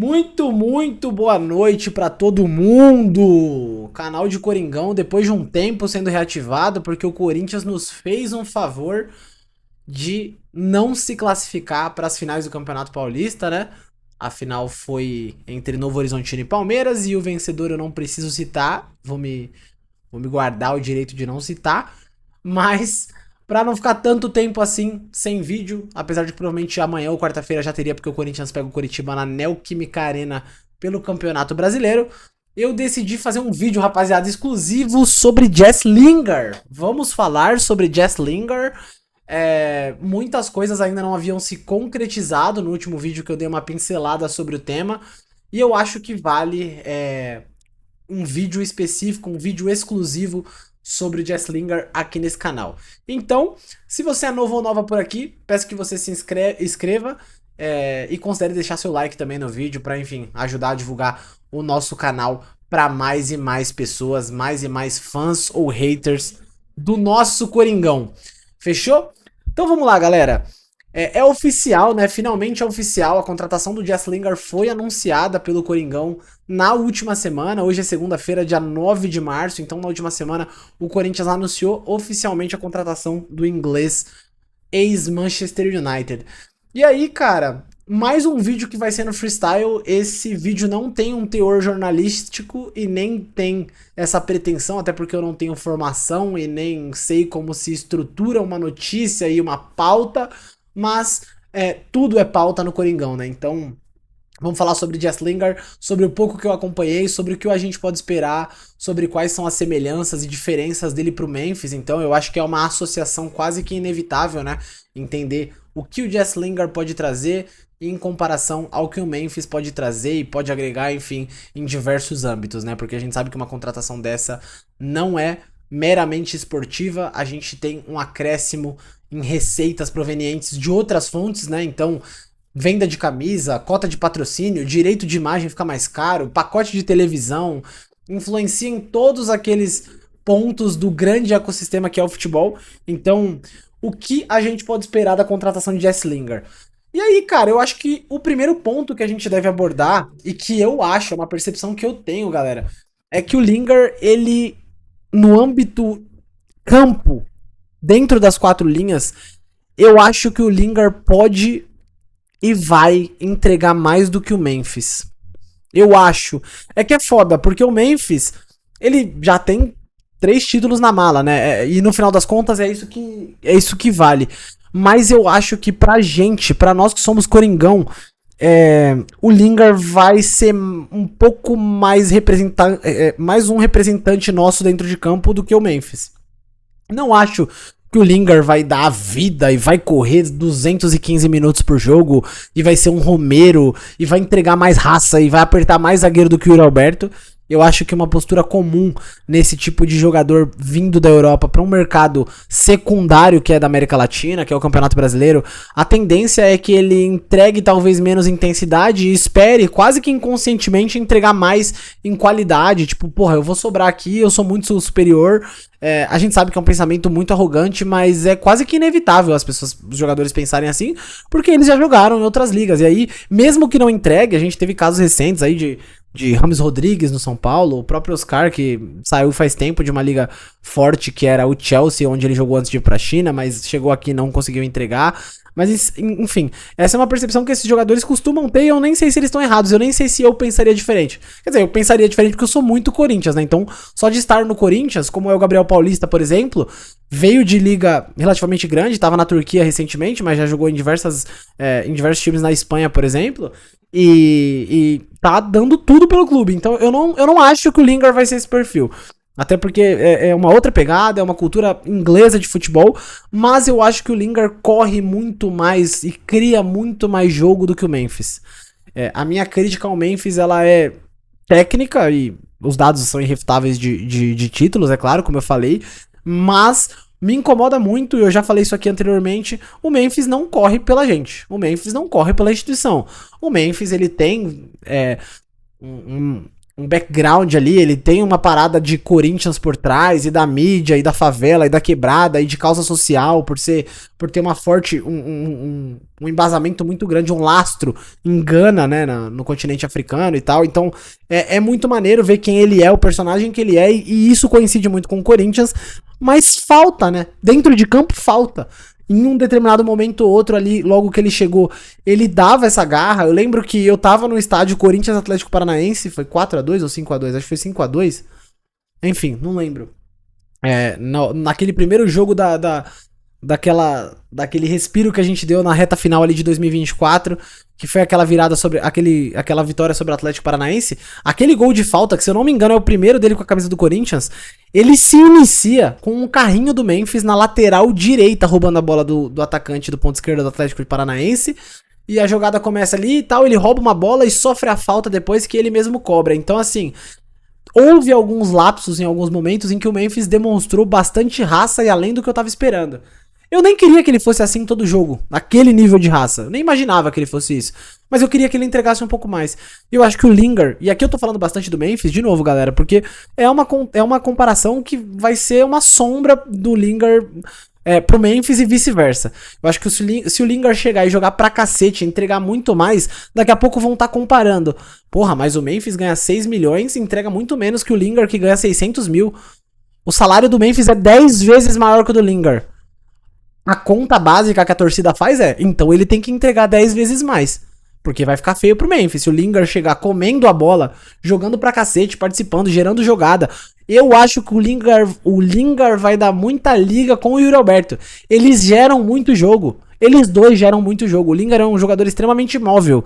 Muito boa noite pra todo mundo! Canal de Coringão, depois de um tempo sendo reativado, porque o Corinthians nos fez um favor de não se classificar para as finais do Campeonato Paulista, né? A final foi entre Novo Horizontino e Palmeiras, e o vencedor eu não preciso citar, vou me guardar o direito de não citar, mas pra não ficar tanto tempo assim sem vídeo, apesar de que provavelmente amanhã ou quarta-feira já teria, porque o Corinthians pega o Coritiba na Neoquímica Arena pelo Campeonato Brasileiro, eu decidi fazer um vídeo, rapaziada, exclusivo sobre Jess Lingard. Vamos falar sobre Jess Lingard. Muitas coisas ainda não haviam se concretizado no último vídeo que eu dei uma pincelada sobre o tema, e eu acho que vale um vídeo específico, um vídeo exclusivo sobre Jess Lingard aqui nesse canal. Então, se você é novo ou nova por aqui, peço que você se inscreva e considere deixar seu like também no vídeo para, enfim, ajudar a divulgar o nosso canal para mais e mais pessoas, mais e mais fãs ou haters do nosso Coringão. Fechou? Então vamos lá, galera. É oficial, né? Finalmente é oficial. A contratação do Jess Lingard foi anunciada pelo Coringão na última semana. Hoje é segunda-feira, dia 9 de março. Então, na última semana, o Corinthians anunciou oficialmente a contratação do inglês ex-Manchester United. E aí, cara, mais um vídeo que vai ser no freestyle. Esse vídeo não tem um teor jornalístico e nem tem essa pretensão, até porque eu não tenho formação e nem sei como se estrutura uma notícia e uma pauta. Mas tudo é pauta no Coringão, né? Então, vamos falar sobre Jess Lingard, sobre o pouco que eu acompanhei, sobre o que a gente pode esperar, sobre quais são as semelhanças e diferenças dele pro Memphis. Então, eu acho que é uma associação quase que inevitável, né? Entender o que o Jess Lingard pode trazer em comparação ao que o Memphis pode trazer e pode agregar, enfim, em diversos âmbitos, né? Porque a gente sabe que uma contratação dessa não é meramente esportiva, a gente tem um acréscimo em receitas provenientes de outras fontes, né? Então, venda de camisa, cota de patrocínio, direito de imagem fica mais caro, pacote de televisão, influencia em todos aqueles pontos do grande ecossistema que é o futebol. Então, o que a gente pode esperar da contratação de Jess Lingard? E aí, cara, eu acho que o primeiro ponto que a gente deve abordar, e que eu acho, é uma percepção que eu tenho, galera, é que o Lingard, ele, no âmbito campo, dentro das quatro linhas, eu acho que o Lingard pode e vai entregar mais do que o Memphis. Eu acho. É que é foda, porque o Memphis, ele já tem 3 títulos na mala, né? E no final das contas é isso que vale. Mas eu acho que pra gente, pra nós que somos Coringão, o Lingard vai ser um pouco mais mais um representante nosso dentro de campo do que o Memphis. Não acho que o Lingard vai dar a vida e vai correr 215 minutos por jogo e vai ser um Romero e vai entregar mais raça e vai apertar mais zagueiro do que o Yuri Alberto. Eu acho que uma postura comum nesse tipo de jogador vindo da Europa para um mercado secundário que é da América Latina, que é o Campeonato Brasileiro, a tendência é que ele entregue talvez menos intensidade e espere quase que inconscientemente entregar mais em qualidade. Tipo, porra, eu vou sobrar aqui, eu sou muito superior. A gente sabe que é um pensamento muito arrogante, mas é quase que inevitável os jogadores pensarem assim, porque eles já jogaram em outras ligas. E aí, mesmo que não entregue, a gente teve casos recentes aí de Rames Rodrigues no São Paulo, o próprio Oscar, que saiu faz tempo de uma liga forte, que era o Chelsea, onde ele jogou antes de ir pra China, mas chegou aqui e não conseguiu entregar. Mas, enfim, essa é uma percepção que esses jogadores costumam ter e eu nem sei se eles estão errados, eu nem sei se eu pensaria diferente. Quer dizer, eu pensaria diferente porque eu sou muito Corinthians, né? Então, só de estar no Corinthians, como é o Gabriel Paulista, por exemplo, veio de liga relativamente grande, estava na Turquia recentemente, mas já jogou em diversos times na Espanha, por exemplo, e tá dando tudo pelo clube. Então, eu não acho que o Lingard vai ser esse perfil. Até porque é uma outra pegada, é uma cultura inglesa de futebol, mas eu acho que o Lingard corre muito mais e cria muito mais jogo do que o Memphis. A minha crítica ao Memphis, ela é técnica, e os dados são irrefutáveis de títulos, é claro, como eu falei, mas me incomoda muito, e eu já falei isso aqui anteriormente, o Memphis não corre pela gente, o Memphis não corre pela instituição. O Memphis, ele tem um background ali, ele tem uma parada de Corinthians por trás, e da mídia, e da favela, e da quebrada, e de causa social, por ter uma forte, um embasamento muito grande, um lastro em Gana, né, no continente africano e tal. Então, é muito maneiro ver quem ele é, o personagem que ele é, e isso coincide muito com o Corinthians, mas falta, né, dentro de campo falta. Em um determinado momento ou outro ali, logo que ele chegou, ele dava essa garra. Eu lembro que eu tava no estádio Corinthians Atlético Paranaense, foi 4-2 ou 5-2, acho que foi 5-2. Enfim, não lembro. Naquele primeiro jogo daquele respiro que a gente deu na reta final ali de 2024, que foi aquela virada aquela vitória sobre o Atlético Paranaense, aquele gol de falta, que se eu não me engano é o primeiro dele com a camisa do Corinthians, ele se inicia com um carrinho do Memphis na lateral direita, roubando a bola do atacante do ponto esquerdo do Atlético Paranaense, e a jogada começa ali e tal, ele rouba uma bola e sofre a falta depois que ele mesmo cobra. Então assim, houve alguns lapsos em alguns momentos em que o Memphis demonstrou bastante raça e além do que eu tava esperando. Eu nem queria que ele fosse assim todo jogo, naquele nível de raça. Eu nem imaginava que ele fosse isso. Mas eu queria que ele entregasse um pouco mais. Eu acho que o Lingard, e aqui eu tô falando bastante do Memphis, de novo, galera, porque é uma comparação que vai ser uma sombra do Lingard pro Memphis e vice-versa. Eu acho que se o Lingard chegar e jogar pra cacete, entregar muito mais, daqui a pouco vão estar comparando. Porra, mas o Memphis ganha 6 milhões e entrega muito menos que o Lingard, que ganha 600 mil. O salário do Memphis é 10 vezes maior que o do Lingard. A conta básica que a torcida faz então ele tem que entregar 10 vezes mais. Porque vai ficar feio pro Memphis. Se o Lingard chegar comendo a bola, jogando pra cacete, participando, gerando jogada. Eu acho que o Lingard vai dar muita liga com o Yuri Alberto. Eles geram muito jogo. Eles dois geram muito jogo. O Lingard é um jogador extremamente móvel.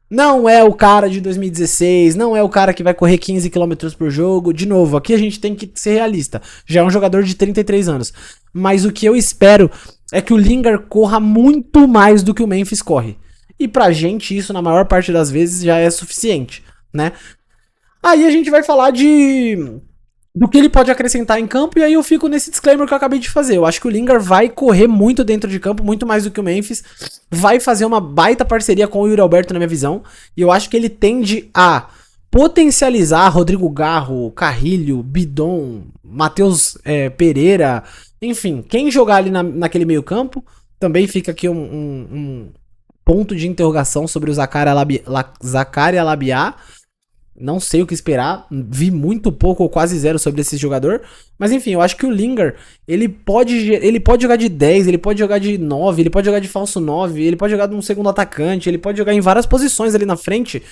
Não é o cara de 2016, não é o cara que vai correr 15 km por jogo. De novo, aqui a gente tem que ser realista. Já é um jogador de 33 anos. Mas o que eu espero é que o Lingard corra muito mais do que o Memphis corre. E pra gente isso, na maior parte das vezes, já é suficiente, né? Aí a gente vai falar do que ele pode acrescentar em campo, e aí eu fico nesse disclaimer que eu acabei de fazer. Eu acho que o Lingard vai correr muito dentro de campo, muito mais do que o Memphis, vai fazer uma baita parceria com o Yuri Alberto, na minha visão, e eu acho que ele tende a potencializar Rodrigo Garro, Carrilho, Bidon, Matheus Pereira, enfim, quem jogar ali naquele meio campo. Também fica aqui um ponto de interrogação sobre o Zakaria Labiá. Não sei o que esperar, vi muito pouco ou quase zero sobre esse jogador, mas enfim, eu acho que o Lingard, ele pode jogar de 10, ele pode jogar de 9, ele pode jogar de falso 9, ele pode jogar de um segundo atacante, ele pode jogar em várias posições ali na frente,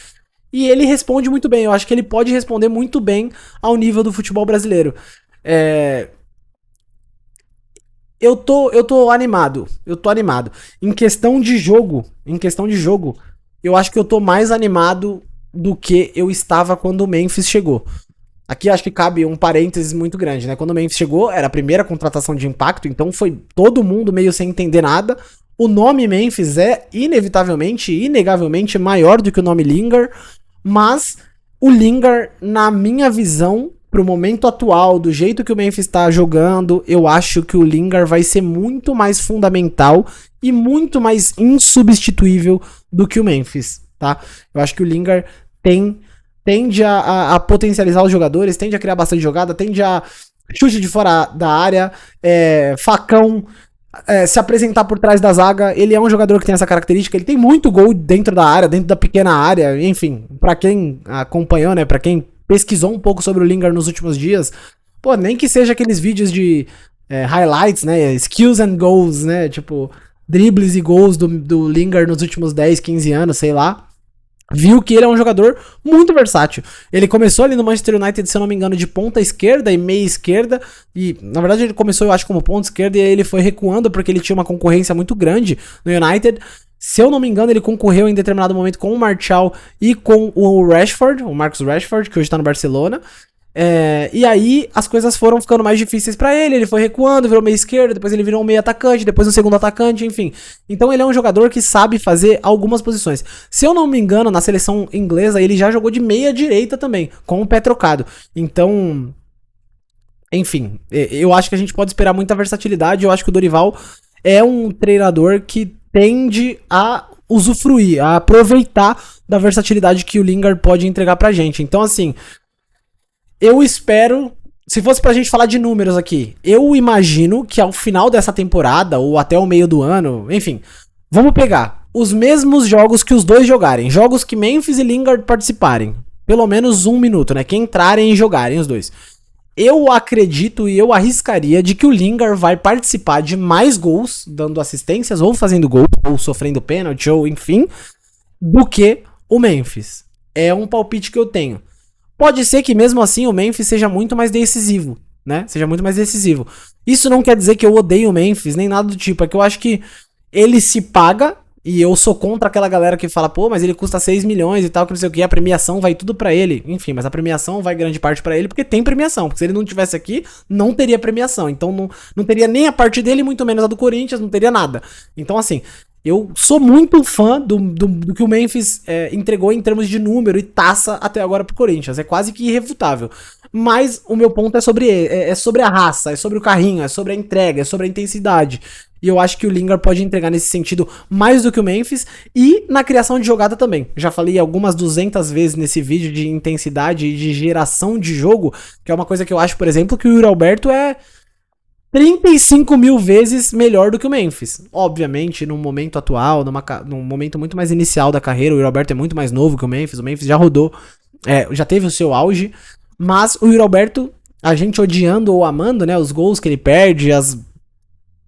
e ele responde muito bem. Eu acho que ele pode responder muito bem ao nível do futebol brasileiro. Eu tô animado. Em questão de jogo, eu acho que eu tô mais animado do que eu estava quando o Memphis chegou. Aqui acho que cabe um parênteses muito grande, né? Quando o Memphis chegou, era a primeira contratação de impacto, então foi todo mundo meio sem entender nada. O nome Memphis é inegavelmente maior do que o nome Lingard, mas o Lingard, na minha visão, pro momento atual, do jeito que o Memphis tá jogando, eu acho que o Lingard vai ser muito mais fundamental e muito mais insubstituível do que o Memphis, tá? Eu acho que o Lingard tende a potencializar os jogadores, tende a criar bastante jogada, tende a chute de fora da área, facão, se apresentar por trás da zaga. Ele é um jogador que tem essa característica, ele tem muito gol dentro da área, dentro da pequena área, enfim, pra quem acompanhou, né, pra quem pesquisou um pouco sobre o Lingard nos últimos dias, pô, nem que seja aqueles vídeos de highlights, né, skills and goals, né, tipo, dribles e gols do Lingard nos últimos 10, 15 anos, sei lá, viu que ele é um jogador muito versátil. Ele começou ali no Manchester United, se eu não me engano, de ponta esquerda e meia esquerda, e na verdade ele começou, eu acho, como ponta esquerda, e aí ele foi recuando porque ele tinha uma concorrência muito grande no United. Se eu não me engano, ele concorreu em determinado momento com o Martial e com o Rashford, o Marcus Rashford, que hoje tá no Barcelona. E aí as coisas foram ficando mais difíceis pra ele foi recuando, virou meia esquerda, depois ele virou um meio atacante, depois um segundo atacante, enfim. Então ele é um jogador que sabe fazer algumas posições. Se eu não me engano, na seleção inglesa ele já jogou de meia direita também, com o pé trocado. Então, enfim, eu acho que a gente pode esperar muita versatilidade. Eu acho que o Dorival é um treinador que tende a usufruir, a aproveitar da versatilidade que o Lingard pode entregar pra gente. Então, assim, eu espero, se fosse pra gente falar de números aqui, eu imagino que ao final dessa temporada, ou até o meio do ano, enfim, vamos pegar os mesmos jogos que os dois jogarem, jogos que Memphis e Lingard participarem, pelo menos 1 minuto, né, que entrarem e jogarem os dois. Eu acredito e eu arriscaria de que o Lingard vai participar de mais gols, dando assistências, ou fazendo gol, ou sofrendo pênalti, ou enfim, do que o Memphis. É um palpite que eu tenho. Pode ser que mesmo assim o Memphis seja muito mais decisivo, né? Seja muito mais decisivo. Isso não quer dizer que eu odeio o Memphis, nem nada do tipo. É que eu acho que ele se paga, e eu sou contra aquela galera que fala, pô, mas ele custa 6 milhões e tal, que não sei o que, a premiação vai tudo pra ele. Enfim, mas a premiação vai grande parte pra ele porque tem premiação. Porque se ele não tivesse aqui, não teria premiação. Então não teria nem a parte dele, muito menos a do Corinthians, não teria nada. Então assim... Eu sou muito fã do que o Memphis entregou em termos de número e taça até agora pro Corinthians. É quase que irrefutável. Mas o meu ponto é sobre a raça, é sobre o carrinho, é sobre a entrega, é sobre a intensidade. E eu acho que o Lingard pode entregar nesse sentido mais do que o Memphis e na criação de jogada também. Já falei algumas 200 vezes nesse vídeo de intensidade e de geração de jogo, que é uma coisa que eu acho, por exemplo, que o Yuri Alberto é 35 mil vezes melhor do que o Memphis. Obviamente, num momento atual, num momento muito mais inicial da carreira, o Yuri Alberto é muito mais novo que o Memphis já rodou, já teve o seu auge, mas o Yuri Alberto, a gente odiando ou amando, né, os gols que ele perde, as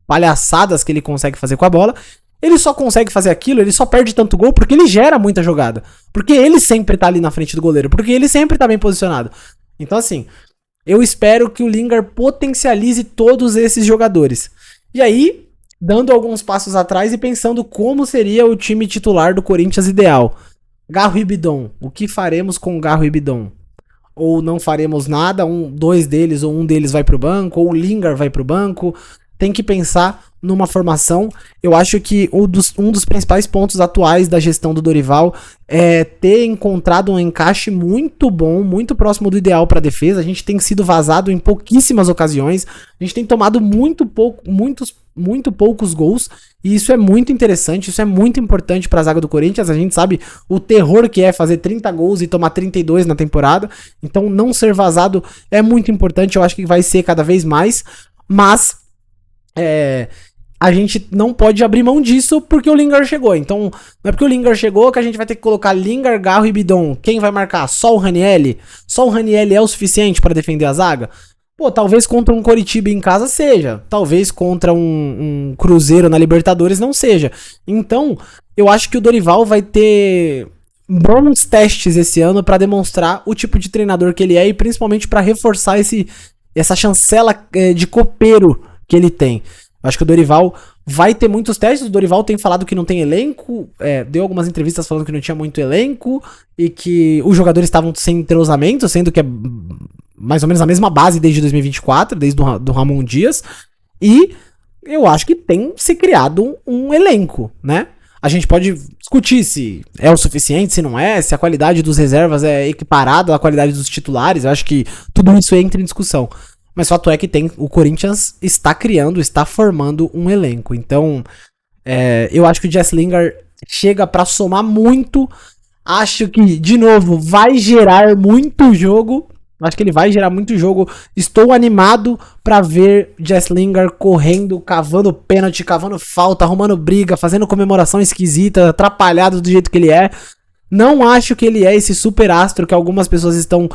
palhaçadas que ele consegue fazer com a bola, ele só consegue fazer aquilo, ele só perde tanto gol porque ele gera muita jogada, porque ele sempre tá ali na frente do goleiro, porque ele sempre tá bem posicionado. Então assim... Eu espero que o Lingard potencialize todos esses jogadores. E aí, dando alguns passos atrás e pensando como seria o time titular do Corinthians ideal. Garro e Bidon. O que faremos com Garro e Bidon? Ou não faremos nada, dois deles ou um deles vai pro banco, ou o Lingard vai pro banco. Tem que pensar numa formação. Eu acho que um dos principais pontos atuais da gestão do Dorival é ter encontrado um encaixe muito bom, muito próximo do ideal para a defesa. A gente tem sido vazado em pouquíssimas ocasiões. A gente tem tomado muito poucos gols. E isso é muito interessante, isso é muito importante para a zaga do Corinthians. A gente sabe o terror que é fazer 30 gols e tomar 32 na temporada. Então não ser vazado é muito importante. Eu acho que vai ser cada vez mais. Mas... a gente não pode abrir mão disso porque o Lingard chegou. Então, não é porque o Lingard chegou que a gente vai ter que colocar Lingard, Garro e Bidon. Quem vai marcar? Só o Ranieri? Só o Ranieri é o suficiente para defender a zaga? Pô, talvez contra um Coritiba em casa seja. Talvez contra um Cruzeiro na Libertadores não seja. Então, eu acho que o Dorival vai ter bons testes esse ano para demonstrar o tipo de treinador que ele é e principalmente para reforçar essa chancela de copeiro que ele tem. Acho que o Dorival vai ter muitos testes. O Dorival tem falado que não tem elenco, deu algumas entrevistas falando que não tinha muito elenco e que os jogadores estavam sem entrosamento, sendo que é mais ou menos a mesma base desde 2024, desde do Ramon Dias. E eu acho que tem se criado um elenco, né? A gente pode discutir se é o suficiente, se não é, se a qualidade dos reservas é equiparada à qualidade dos titulares. Eu acho que tudo isso entra em discussão. Mas o fato é que o Corinthians está criando, está formando um elenco. Então, eu acho que o Jesse Lingard chega para somar muito. Acho que, de novo, vai gerar muito jogo. Acho que ele vai gerar muito jogo. Estou animado para ver Jesse Lingard correndo, cavando pênalti, cavando falta, arrumando briga, fazendo comemoração esquisita, atrapalhado do jeito que ele é. Não acho que ele é esse super astro que algumas pessoas estão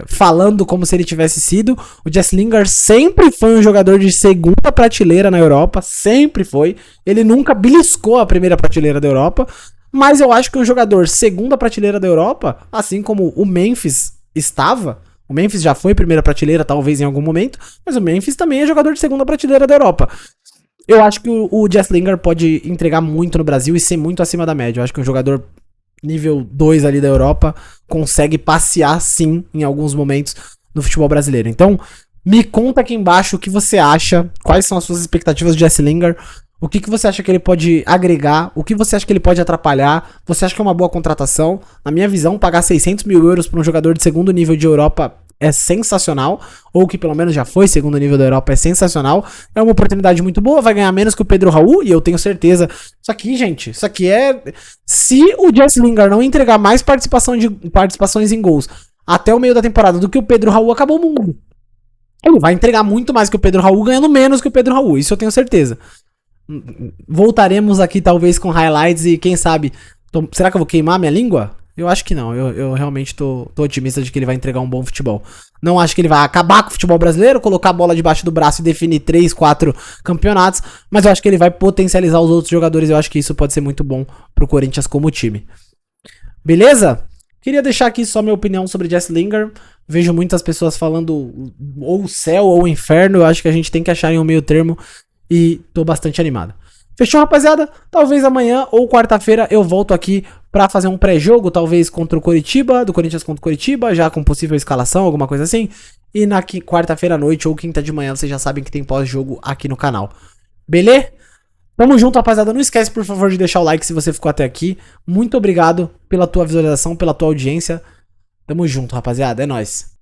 falando como se ele tivesse sido. O Jesse Lingard sempre foi um jogador de segunda prateleira na Europa. Sempre foi. Ele nunca beliscou a primeira prateleira da Europa. Mas eu acho que um jogador segunda prateleira da Europa, assim como o Memphis estava. O Memphis já foi primeira prateleira, talvez em algum momento. Mas o Memphis também é jogador de segunda prateleira da Europa. Eu acho que o Jesse Lingard pode entregar muito no Brasil e ser muito acima da média. Eu acho que um jogador nível 2 ali da Europa consegue passear sim em alguns momentos no futebol brasileiro. Então, me conta aqui embaixo o que você acha, quais são as suas expectativas de Jesse Lingard, o que você acha que ele pode agregar, o que você acha que ele pode atrapalhar, você acha que é uma boa contratação? Na minha visão, pagar 600 mil euros para um jogador de segundo nível de Europa é sensacional, ou que pelo menos já foi segundo nível da Europa, é sensacional. É uma oportunidade muito boa, vai ganhar menos que o Pedro Raul, e eu tenho certeza. Isso aqui, gente, se o Jesse Lingard não entregar mais participações em gols, até o meio da temporada do que o Pedro Raul, acabou o mundo. Ele vai entregar muito mais que o Pedro Raul, ganhando menos que o Pedro Raul, isso eu tenho certeza. Voltaremos aqui talvez com highlights e quem sabe... Será que eu vou queimar minha língua? Eu acho que não, eu realmente tô otimista de que ele vai entregar um bom futebol. Não acho que ele vai acabar com o futebol brasileiro, colocar a bola debaixo do braço e definir 3, 4 campeonatos, mas eu acho que ele vai potencializar os outros jogadores, eu acho que isso pode ser muito bom pro Corinthians como time. Beleza? Queria deixar aqui só minha opinião sobre Jesse Lingard. Vejo muitas pessoas falando ou céu ou inferno, eu acho que a gente tem que achar em um meio termo e tô bastante animado. Fechou, rapaziada? Talvez amanhã ou quarta-feira eu volto aqui pra fazer um pré-jogo, talvez contra o Coritiba, do Corinthians contra o Coritiba, já com possível escalação, alguma coisa assim. E na quarta-feira à noite ou quinta de manhã, vocês já sabem que tem pós-jogo aqui no canal. Beleza? Tamo junto, rapaziada. Não esquece, por favor, de deixar o like se você ficou até aqui. Muito obrigado pela tua visualização, pela tua audiência. Tamo junto, rapaziada. É nóis.